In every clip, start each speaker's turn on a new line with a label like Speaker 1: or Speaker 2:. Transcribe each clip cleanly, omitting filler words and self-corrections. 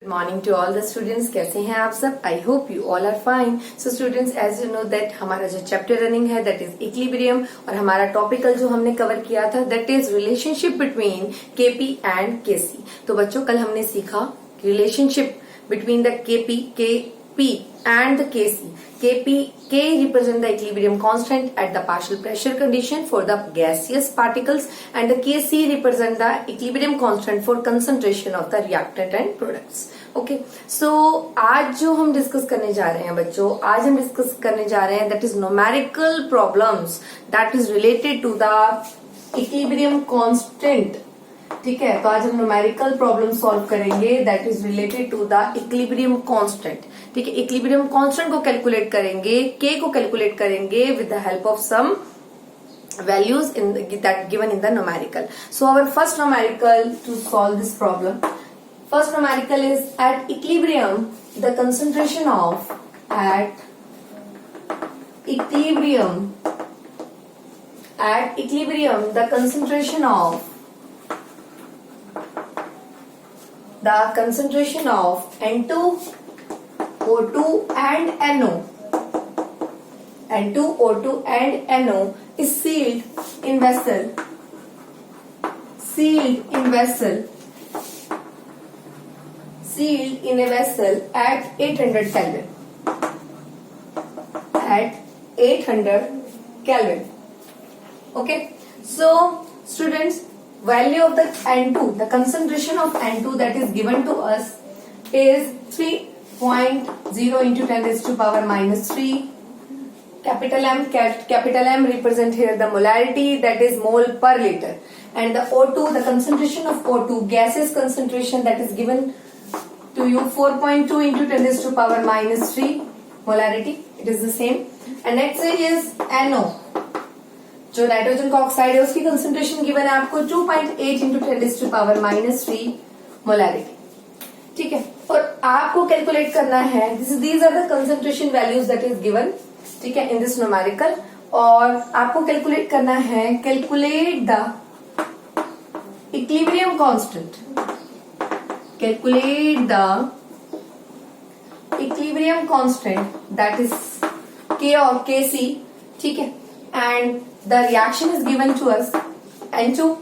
Speaker 1: Good morning to all the students. कैसे हैं आप सब? I hope you all are fine. So students, as you know that हमारा जो चैप्टर रनिंग है that is equilibrium और हमारा टॉपिकल जो हमने कवर किया था that is relationship between Kp and Kc. तो बच्चों कल हमने सीखा relationship between the Kp and the Kc. K represent the equilibrium constant at the partial pressure condition for the gaseous particles and the Kc represent the equilibrium constant for concentration of the reactant and products. Okay so आज जो हम discuss करने जा रहे हैं बच्चों, आज हम डिस्कस करने जा रहे हैं that is numerical problems that is related to the equilibrium constant. ठीक है, तो आज हम न्यूमेरिकल प्रॉब्लम सॉल्व करेंगे that is related to the equilibrium constant. ठीक है, इक्विलिब्रियम कांस्टेंट को कैलकुलेट करेंगे, के को कैलकुलेट करेंगे with the help of some values in that given in the numerical. So our first numerical to solve this problem, first numerical is at equilibrium the concentration of the concentration of N2, O2 and NO. N2, O2 and NO is sealed in vessel at 800 Kelvin. Okay, so students, value of the N2, the concentration of N2 that is given to us is 3.0 into 10 raised to power minus 3. Capital M represent here the molarity, that is mole per liter, and the O2, the concentration of O2, gaseous concentration that is given to you 4.2 into 10 raised to power minus 3 molarity. It is the same. And next is NO, जो nitrogen का oxide है उसकी concentration given है आपको 2.8 into 10 raised to power minus 3 molarity. ठीक है, और आपको कैलकुलेट करना है these are the concentration values that is given. ठीक है, इन दिस न्यूमेरिकल, और आपको कैलकुलेट करना है, calculate the equilibrium constant, that is K और के सी. ठीक है, and the reaction is given to us N2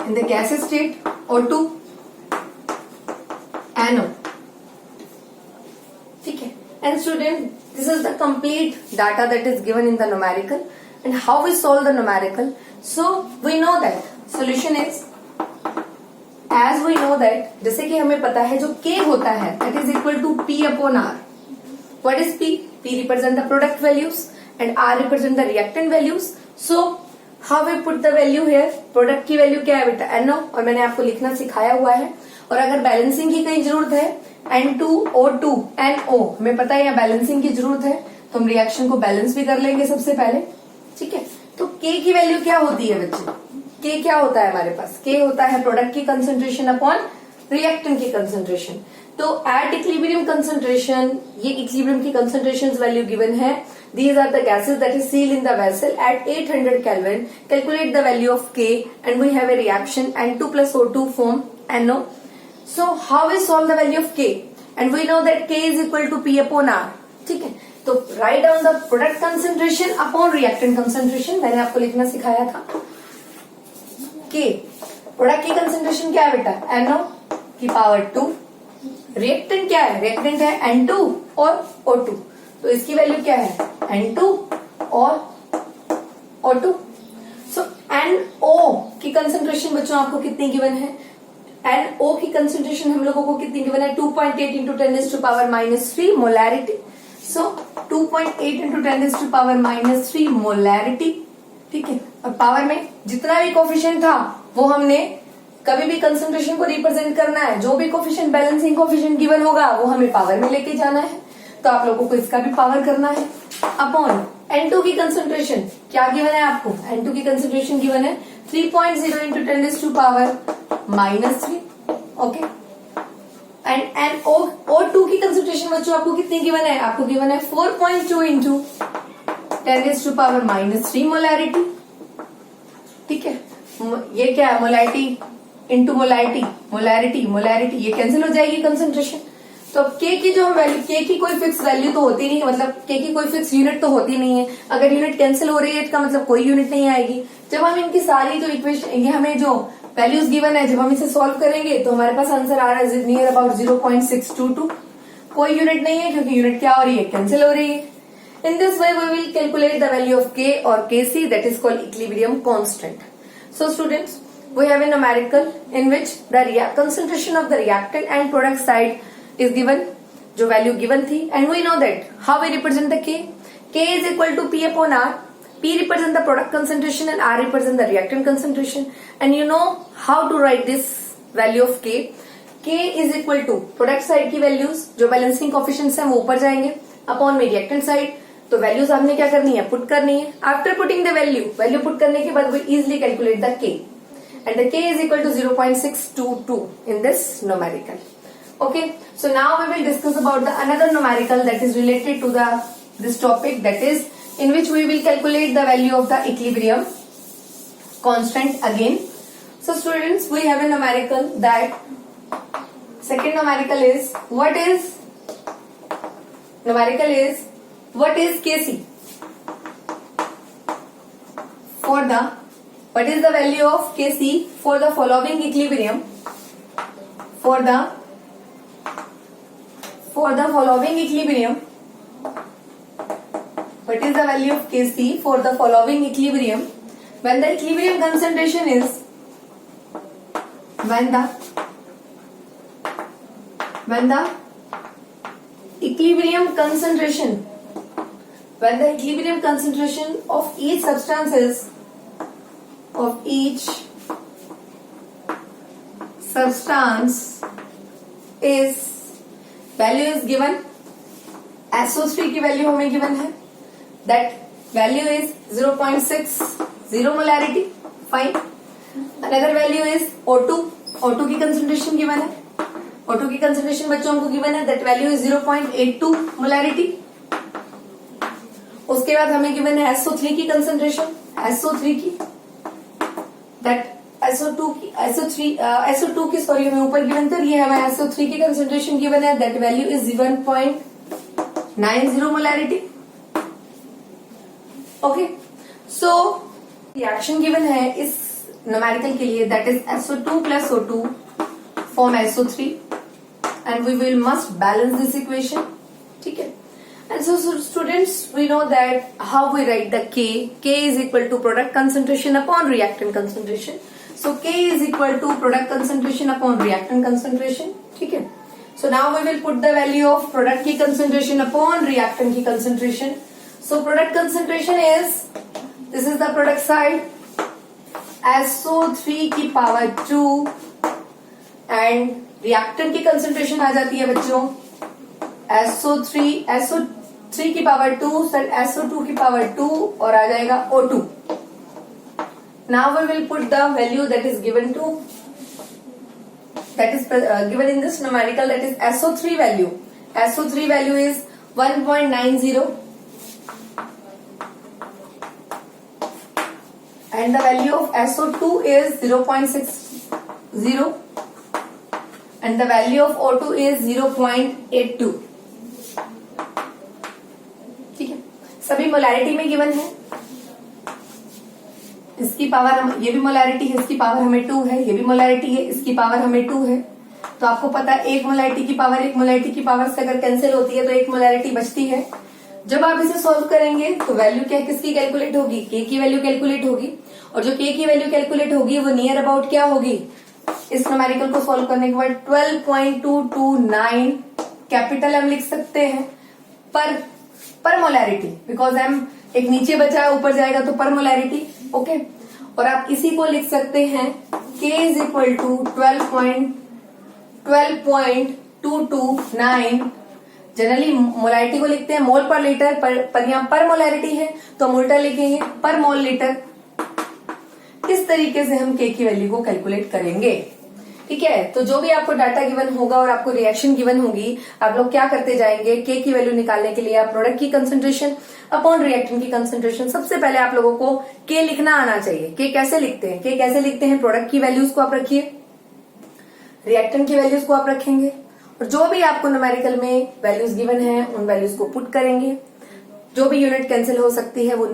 Speaker 1: in the gases state, O2 NO. ठीक है, and student, this is the complete data that is given in the numerical. And how we solve the numerical? So we know that solution is, as we know that, जैसे कि हमें पता है जो K होता है that is equal to P upon R. What is P? P represent the product values and R represent the reactant values. So how we put the value here? Product की value क्या है बेटा? NO, और मैंने आपको लिखना सिखाया हुआ है. और अगर बैलेंसिंग की कहीं जरूरत है N2, O2, NO, हमें पता है यहाँ बैलेंसिंग की जरूरत है, तो हम रिएक्शन को बैलेंस भी कर लेंगे सबसे पहले. ठीक है, तो K की वैल्यू क्या होती है बच्चे? K क्या होता है हमारे पास? K होता है प्रोडक्ट की कंसेंट्रेशन अपॉन रिएक्टेंट की कंसेंट्रेशन. तो एट इक्विलिब्रियम कंसेंट्रेशन, ये इक्विलिब्रियम की कंसेंट्रेशन वैल्यू गिवन है. These are the gases that is sealed in the vessel at 800 Kelvin. Calculate the value of K and we have a reaction N2 plus O2 form NO. So how we solve the value of K? And we know that K is equal to P upon R. ठीक है, तो write down the product concentration upon reactant concentration. मैंने आपको लिखना सिखाया था. K, product की concentration क्या है बेटा? NO की पावर 2. रिएक्टेंट क्या है? रिएक्टेंट है N2 और O2. तो इसकी वैल्यू क्या है? N2 और O2. सो NO की कंसेंट्रेशन बच्चों आपको कितनी गिवन है? NO की कंसेंट्रेशन हम लोगों को कितनी गिवन है? 2.8 into 10 raised to power minus 3 molarity. So 2.8 into 10 raised to power minus 3 molarity. ठीक है, और पावर में जितना भी कोफिशिएंट था वो हमने कभी भी कंसेंट्रेशन को रिप्रेजेंट करना है, जो भी कोफिशिएंट बैलेंसिंग कोफिशिएंट गिवन होगा वो हमें पावर में लेके जाना है. तो आप लोगों को इसका भी पावर करना है अपॉन N2 की कंसेंट्रेशन क्या गिवन है आपको? N2 की कंसेंट्रेशन गिवन है 3.0 into 10 raised to power minus 3. Okay, and O2 की कंसेंट्रेशन बच्चों आपको कितनी गिवन है? आपको गिवन है 4.2 into 10 raised to power minus 3 molarity. ठीक है, ये क्या है? मोलैरिटी इंटू मोलैरिटी ये कैंसिल हो जाएगी कंसेंट्रेशन। तो अब के की जो वैल्यू, के की कोई फिक्स वैल्यू तो होती नहीं है, मतलब के की कोई फिक्स यूनिट तो होती नहीं है। अगर यूनिट कैंसिल हो रही है इसका मतलब कोई यूनिट नहीं आएगी। जब हम इनकी सारी जो इक्वेशन, ये हमें जो वैल्यूज गिवन है, जब हम इसे सॉल्व करेंगे तो हमारे पास आंसर आ रहा है नियर अबाउट 0.622। कोई यूनिट नहीं है क्योंकि यूनिट क्या हो रही है, कैंसिल हो रही है। In this way, we will calculate the value of K or Kc, that is called equilibrium constant. So students, we have a numerical in which the concentration of the reactant and product side is given, जो value given थी, and we know that how we represent the K. K is equal to P upon R. P represent the product concentration and R represent the reactant concentration. And you know how to write this value of K. K is equal to product side की values, जो balancing coefficients हैं वो ऊपर जाएंगे, upon में reactant side. तो values आपने क्या करनी है, पुट करनी है। After putting the value put करने के बाद we easily calculate the K, and the K is equal to 0.622 in this numerical. Okay, so now we will discuss about the another numerical that is related to the this topic, that is in which we will calculate the value of the equilibrium constant again. So students, we have a numerical that second numerical is what is Kc? What is the value of Kc for the following equilibrium? For the following equilibrium, what is the value of Kc for the following equilibrium when the equilibrium concentration is when the equilibrium concentration of each substance is value is given, SO3 की value हमें given है, that value is 0.60 molarity, fine. Another value is O2 की concentration given है, O2 की concentration बच्चों को given है, that value is 0.82 molarity. उसके बाद हमें गिवन है SO3 की कंसंट्रेशन, SO2 की सॉरी हमें ऊपर गिवन था, ये हमें SO3 की कंसंट्रेशन गिवन है, that value is 1.90 molarity. Okay, so reaction given है इस न्यूमेरिकल के लिए, that is SO2 plus O2 form SO3 and we will must balance this equation. ठीक है, and so students, we know that how we write the K is equal to product concentration upon reactant concentration. So K is equal to product concentration upon reactant concentration. ठीक है, so now we will put the value of product की concentration upon reactant की concentration. So product concentration is, this is the product side, SO3 की power 2 and reactant की concentration आ जाती है बच्चों SO3 की पावर 2 SO2 की पावर 2 और आ जाएगा O2। Now we will put the value that is given in this numerical, that is SO3 value. SO3 value is 1.90 and the value of SO2 is 0.60 and the value of O2 is 0.82। ठीक है, सभी molarity में given है। इसकी power, ये भी molarity है, इसकी पावर हमें 2 है, ये भी मोलैरिटी है, इसकी पावर हमें 2 है। तो आपको पता है एक मोलैरिटी की पावर से अगर कैंसिल होती है तो एक मोलैरिटी बचती है। जब आप इसे सॉल्व करेंगे तो वैल्यू क्या किसकी कैलकुलेट होगी, के की वैल्यू कैलकुलेट होगी, और जो के की वैल्यू कैलकुलेट होगी वो नियर अबाउट क्या होगी, इस न्यूमेरिकल को सॉल्व करने के बाद 12.229 कैपिटल एम लिख सकते हैं पर मोलैरिटी, बिकॉज एम एक नीचे बचा है ऊपर जाएगा तो पर मोलैरिटी। ओके, और आप इसी को लिख सकते हैं K is equal to 12.229। Generally molarity को लिखते हैं मोल पर लीटर, पर यहाँ पर मोलैरिटी है तो हम उल्टा लिखेंगे पर मोल लीटर। इस तरीके से हम K की वैल्यू को कैलकुलेट करेंगे। ठीक है, तो जो भी आपको डाटा गिवन होगा और आपको रिएक्शन गिवन होगी, आप लोग क्या करते जाएंगे, के की वैल्यू निकालने के लिए आप प्रोडक्ट की कंसंट्रेशन अपॉन रिएक्टेंट की कंसंट्रेशन, सबसे पहले आप लोगों को के लिखना आना चाहिए। के कैसे लिखते हैं, प्रोडक्ट की वैल्यूज को आप रखिए, रिएक्टेंट की वैल्यूज को आप रखेंगे और जो भी आपको न्यूमेरिकल में वैल्यूज गिवन है उन वैल्यूज को पुट करेंगे। जो भी यूनिट कैंसिल हो सकती है वो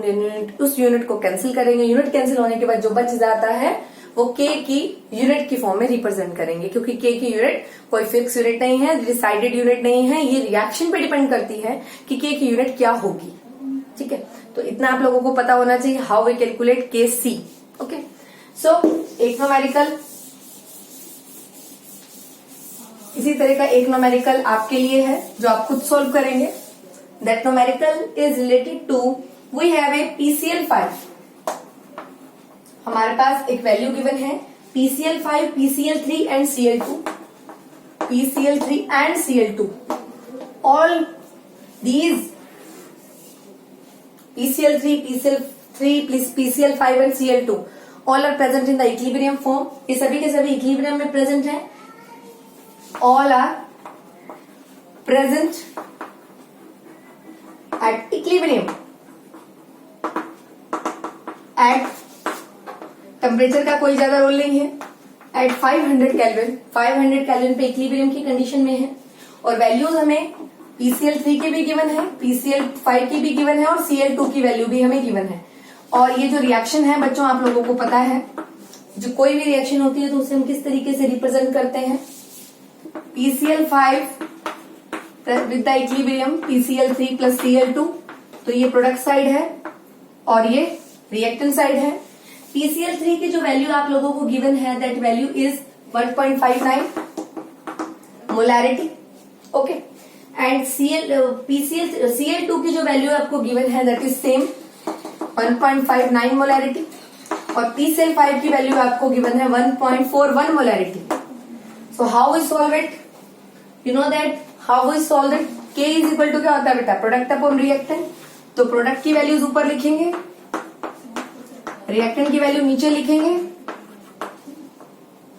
Speaker 1: उस यूनिट को कैंसिल करेंगे। यूनिट कैंसिल होने के बाद जो बच जाता है वो के की यूनिट की फॉर्म में रिप्रेजेंट करेंगे, क्योंकि के की यूनिट कोई फिक्स यूनिट नहीं है, डिसाइडेड यूनिट नहीं है, ये रिएक्शन पे डिपेंड करती है कि के की यूनिट क्या होगी। ठीक है, तो इतना आप लोगों को पता होना चाहिए हाउ वी कैलकुलेट के सी। ओके, सो एक न्यूमेरिकल, इसी तरह का एक न्यूमेरिकल आपके लिए है जो आप खुद सॉल्व करेंगे। That numerical is related to, we have a PCl5। हमारे पास एक वैल्यू गिवन है PCl5, PCl3 and Cl2, PCl3 and Cl2। All these PCl3, PCl5 and Cl2 all are present in the equilibrium form. ये सभी के सभी equilibrium में present हैं। All are present at equilibrium at temperature का कोई ज्यादा रोल नहीं है। एट 500 केल्विन, 500 केल्विन पे इक्विलिब्रियम की कंडीशन में है और वैल्यूज हमें PCl3 की भी गिवन है, PCl5 की भी गिवन है और Cl2 की वैल्यू भी हमें गिवन है। और ये जो रिएक्शन है बच्चों आप लोगों को पता है, जो कोई भी रिएक्शन होती है तो उसे हम किस तरीके से रिप्रेजेंट करते हैं, PCl5 with the equilibrium PCl3 plus Cl2, तो ये प्रोडक्ट साइड है और ये रिएक्टेंट साइड है। PCl3 की जो वैल्यू आप लोगों को गिवन है that value is 1.59 molarity. Okay, and Cl2 की जो वैल्यू आपको गिवन है दैट इज सेम 1.59 मोलैरिटी और PCl5 की वैल्यू आपको गिवन है 1.41 molarity. So how we solve it, you know that how we solve it, K is equal to क्या होता है बेटा, प्रोडक्ट अपॉन रिएक्टेंट। तो प्रोडक्ट की वैल्यूज ऊपर लिखेंगे, रिएक्टेंट की वैल्यू नीचे लिखेंगे,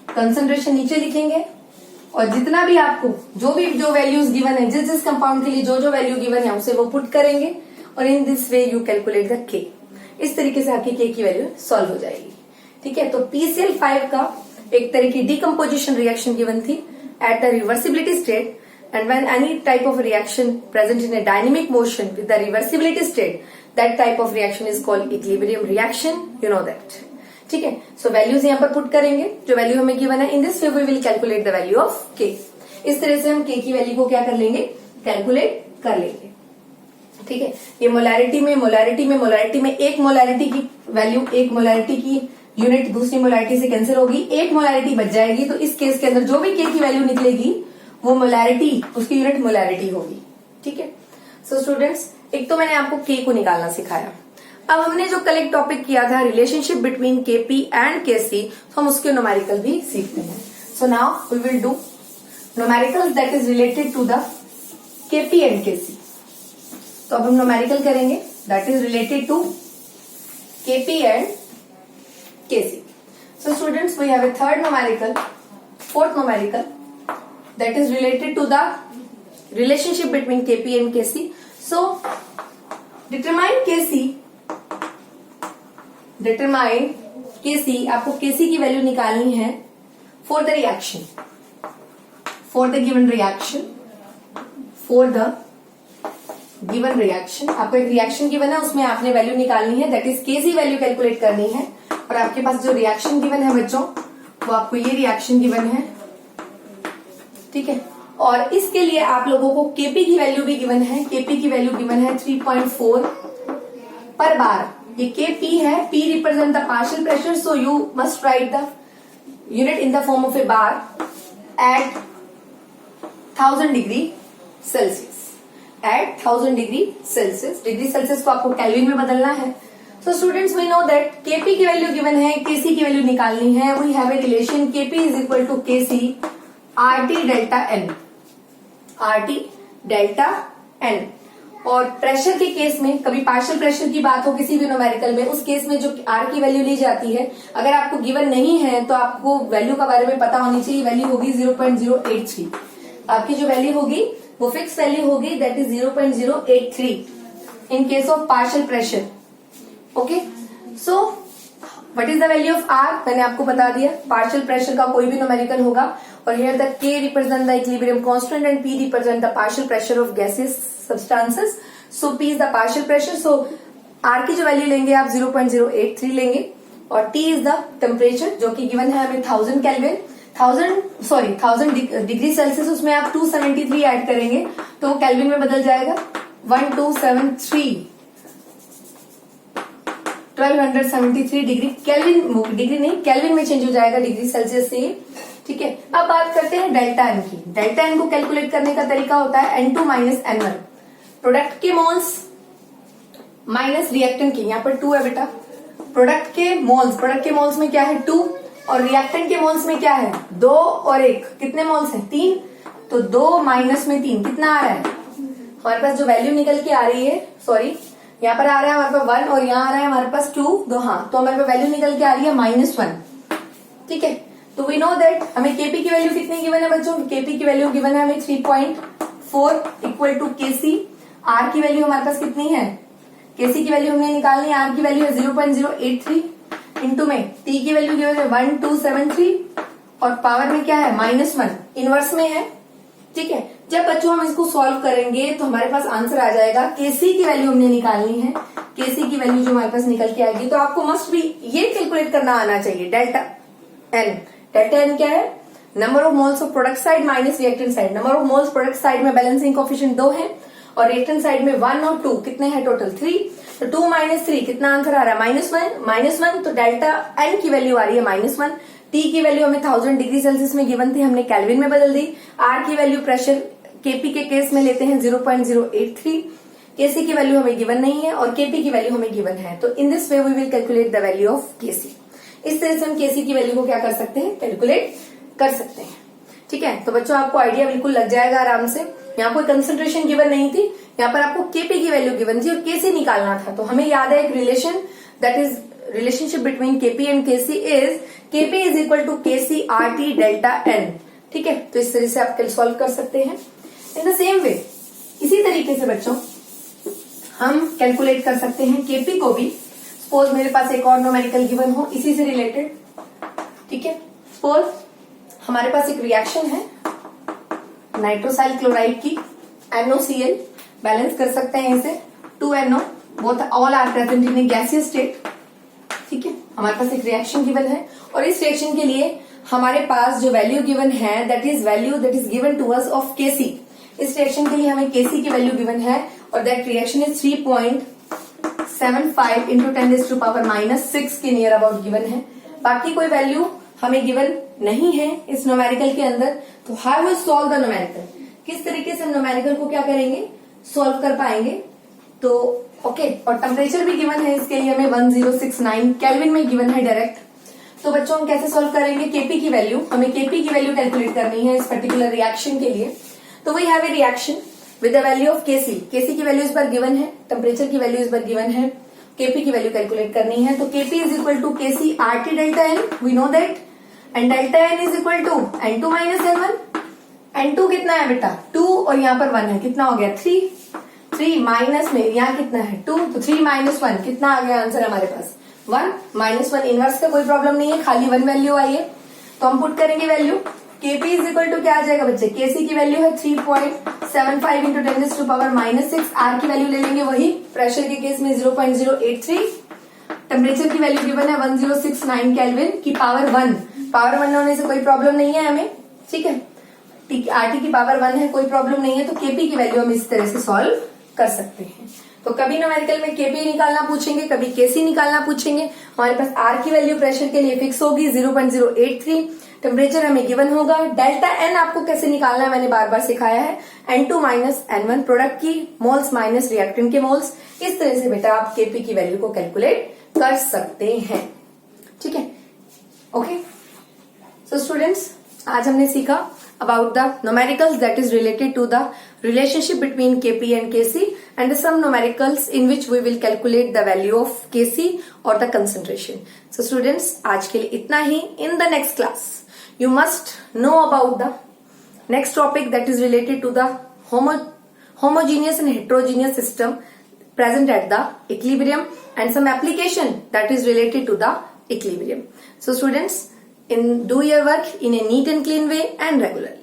Speaker 1: कंसंट्रेशन नीचे लिखेंगे और जितना भी आपको जो वैल्यूज गिवन है, जिस कंपाउंड के लिए जो वैल्यू गिवन है उसे वो पुट करेंगे और इन this way you calculate the K। इस तरीके से आपकी K की वैल्यू सॉल्व हो जाएगी। ठीक है, तो PCl5 का एक तरह की डिकम्पोजिशन रिएक्शन गिवन थी at the reversibility state, and when any type of reaction present in a dynamic motion with the reversibility state, that type of reaction is called equilibrium reaction, you know that। ठीक है, so values यहाँ पर put करेंगे जो value हमें given है। In this way we will calculate the value of K। इस तरह से हम K की वैल्यू को क्या कर लेंगे, कैलकुलेट कर लेंगे। ठीक है, ये मोलैरिटी में एक मोलैरिटी की वैल्यू, एक मोलैरिटी की यूनिट दूसरी मोलैरिटी से कैंसिल होगी, एक मोलैरिटी बच जाएगी। तो इस केस के अंदर जो भी K की वैल्यू निकलेगी वो मोलैरिटी, उसकी यूनिट मोलैरिटी होगी। ठीक है, सो स्टूडेंट्स एक तो मैंने आपको K को निकालना सिखाया। अब हमने जो कल एक टॉपिक किया था relationship between Kp and Kc, तो हम उसके न्यूमेरिकल भी सीखते हैं। So now we will do numerical that is related to the Kp and Kc। तो अब हम न्यूमेरिकल करेंगे that is related to Kp and Kc। So students we have a third numerical, fourth numerical that is related to the relationship between Kp and Kc. So determine Kc, आपको Kc की value निकालनी है for the reaction, for the given reaction, आपको एक reaction given है उसमें आपने value निकालनी है, that is Kc value calculate करनी है। और आपके पास जो रिएक्शन गिवन है बच्चों वो आपको ये रिएक्शन गिवन है। ठीक है, और इसके लिए आप लोगों को Kp की वैल्यू भी गिवन है, Kp की वैल्यू गिवन है 3.4 पर बार। ये Kp है, P represent the partial pressure, so you must write the unit in the form of a bar at 1000 degree Celsius, at 1000 degree Celsius. Degree Celsius को आपको kelvin में बदलना है। So students we know that Kp की value given है, Kc की value निकालनी है। We have a relation Kp is equal to Kc RT delta N, RT delta N। और प्रेशर के केस में कभी पार्शियल प्रेशर की बात हो किसी भी न्यूमेरिकल में, उस केस में जो R की वैल्यू ली जाती है, अगर आपको गिवन नहीं है तो आपको वैल्यू का बारे में पता होनी चाहिए। वैल्यू होगी 0.083, आपकी जो वैल्यू होगी वो फिक्स वैल्यू होगी that is 0.083 in case of partial pressure. Okay, so what is the value of R, मैंने आपको बता दिया, पार्शियल प्रेशर का कोई भी न्यूमेरिकल होगा, और here the K represent the equilibrium constant and P represent the partial pressure of gases substances, so P is the partial pressure, so R की जो वैल्यू लेंगे आप 0.083 लेंगे, और टी इज द टेम्परेचर जो कि गिवन है हमें 1000 केल्विन, 1000 डिग्री सेल्सियस, उसमें आप 273 ऐड करेंगे तो वो केल्विन में बदल जाएगा 1273 डिग्री, केल्विन डिग्री नहीं केल्विन में चेंज हो जाएगा डिग्री सेल्सियस से, ठीक है। अब बात करते हैं डेल्टा एन की। डेल्टा एन को कैलकुलेट करने का तरीका होता है N2 माइनस N1, प्रोडक्ट के मोल्स माइनस रिएक्टेंट की, यहाँ पर 2 है बेटा, प्रोडक्ट के मोल्स में क्या है 2, और रिएक्टेंट के मोल्स में क्या है 2 और 1, कितने मोल्स हैं 3, तो 2 माइनस में 3 कितना आ रहा है, हमारे पास जो वैल्यू निकल के आ रही है, सॉरी यहाँ पर आ रहा है हमारे पास 1 और यहाँ आ रहा है हमारे पास 2, तो हाँ, तो हमारे पास वैल्यू निकल के आ रही है -1, ठीक है। तो वी नो दैट हमें केपी की वैल्यू कितनी गिवन है बच्चों, केपी की वैल्यू गिवन है हमें 3.4 इक्वल टू केसी, आर की वैल्यू हमारे पास कितनी है, केसी की वैल्यू हमने निकालनी है, आर की वैल्यू है 0.083 इंटू में टी की वैल्यू गिवन है 1273 और पावर में क्या है -1, इनवर्स में है, ठीक है। जब बच्चों हम इसको सॉल्व करेंगे तो हमारे पास आंसर आ जाएगा, केसी की वैल्यू हमने निकालनी है, केसी की वैल्यू जो हमारे पास निकल के आएगी, तो आपको मस्ट भी ये कैलकुलेट करना आना चाहिए, डेल्टा एन। डेल्टा एन क्या है, number of moles of product side minus reactant side, number of moles product side में बैलेंसिंग कोएफिशिएंट 2 है और रिएक्टेंट साइड में 1 और 2, कितने हैं टोटल 3, तो 2 माइनस 3 कितना आंसर आ रहा है -1, तो डेल्टा एन की वैल्यू आ रही है -1, टी की वैल्यू हमें 1000 डिग्री सेल्सियस में गिवन थी, हमने केल्विन में बदल दी, आर की वैल्यू प्रेशर केपी के केस में लेते हैं 0.083, केसी की वैल्यू हमें गिवन नहीं है और केपी की वैल्यू हमें गिवन है, तो in this way we will calculate the value of KC. इस तरह से हम केसी की वैल्यू को क्या कर सकते हैं, कैलकुलेट कर सकते हैं, ठीक है। तो बच्चों आपको आइडिया बिल्कुल लग जाएगा आराम से, यहाँ कोई कंसंट्रेशन गिवन नहीं थी, यहाँ पर आपको केपी की वैल्यू गिवन थी और केसी निकालना था, तो हमें याद है एक relation, that is relationship between Kp and Kc is Kp is equal to KC R T delta n, ठीक है। तो इस तरह से आप सॉल्व कर सकते हैं। इन द सेम वे, इसी तरीके से बच्चों हम कैलकुलेट कर सकते हैं केपी को भी। सपोज मेरे पास एक और न्यूमेरिकल गिवन हो इसी से रिलेटेड, ठीक है। सपोज हमारे पास एक रिएक्शन है नाइट्रोसाइल क्लोराइड की, NOCl, बैलेंस कर सकते हैं इसे 2NO, both all are present in a gaseous state, ठीक है। हमारे पास एक रिएक्शन गिवन है और इस रिएक्शन के लिए हमारे पास जो वैल्यू गिवन है that is value that is given to us of KC. इस रिएक्शन के लिए हमें केसी की वैल्यू गिवन है और दैट रिएक्शन इज 3.75 इंटू 10⁻⁻6 के नियर अबाउट गिवन है। बाकी कोई वैल्यू हमें गिवन नहीं है इस न्यूमेरिकल के अंदर। तो how we solve the numerical, किस तरीके से हम न्यूमेरिकल को क्या करेंगे, सॉल्व कर पाएंगे। तो ओके, और टेम्परेचर भी गिवन है इसके लिए हमें 1069 केल्विन में गिवन है डायरेक्ट। तो बच्चों हम कैसे सॉल्व करेंगे, केपी की वैल्यू, हमें केपी की वैल्यू कैलकुलेट करनी है इस पर्टिकुलर रिएक्शन के लिए। तो we have a reaction with the value of KC, KC की वैल्यू इस बार गिवन है, टेम्परेचर की वैल्यू इस बार गिवन है, केपी की वैल्यू कैलकुलेट करनी है। तो KP is equal to KC R T delta N, we know that, and delta N is equal to N2 minus N1। N2 कितना है बेटा 2 और यहाँ पर 1 है, कितना हो गया 3 माइनस में यहाँ कितना है 2, तो 3 माइनस 1 कितना आ गया आंसर हमारे पास 1, -1 इनवर्स का कोई प्रॉब्लम नहीं है, खाली 1 वैल्यू आई है। तो हम पुट करेंगे value, Kp is equal to क्या आ जाएगा बच्चे, केसी की वैल्यू है 3.75 इंटू 10⁻⁻6, आर की वैल्यू ले लेंगे वही, प्रेशर के केस में 0.083, टेम्परेचर की वैल्यू गिवन है 1069 केल्विन की पावर 1, पावर 1 होने से कोई प्रॉब्लम नहीं है हमें, ठीक है। आरटी की पावर 1 है, कोई प्रॉब्लम नहीं है। तो केपी की वैल्यू हम इस तरह से सॉल्व कर सकते हैं। तो कभी न्यूमेरिकल में केपी निकालना पूछेंगे, कभी केसी निकालना पूछेंगे। हमारे पास आर की वैल्यू प्रेशर के लिए फिक्स होगी 0.083, टेम्परेचर हमें गिवन होगा। डेल्टा एन आपको कैसे निकालना है मैंने बार बार सिखाया है, N2 माइनस N1, प्रोडक्ट की मोल्स माइनस रिएक्टेंट के मोल्स। इस तरह से बेटा आप केपी की वैल्यू को कैलकुलेट कर सकते हैं, ठीक है। ओके, सो स्टूडेंट्स, आज हमने सीखा about the numericals that is related to the relationship between Kp and Kc, and some numericals in which we will calculate the value of Kc or the concentration. So students, आज के लिए इतना ही. In the next class you must know about the next topic that is related to the homogeneous and heterogeneous system present at the equilibrium, and some application that is related to the equilibrium. So students, do your work in a neat and clean way and regularly.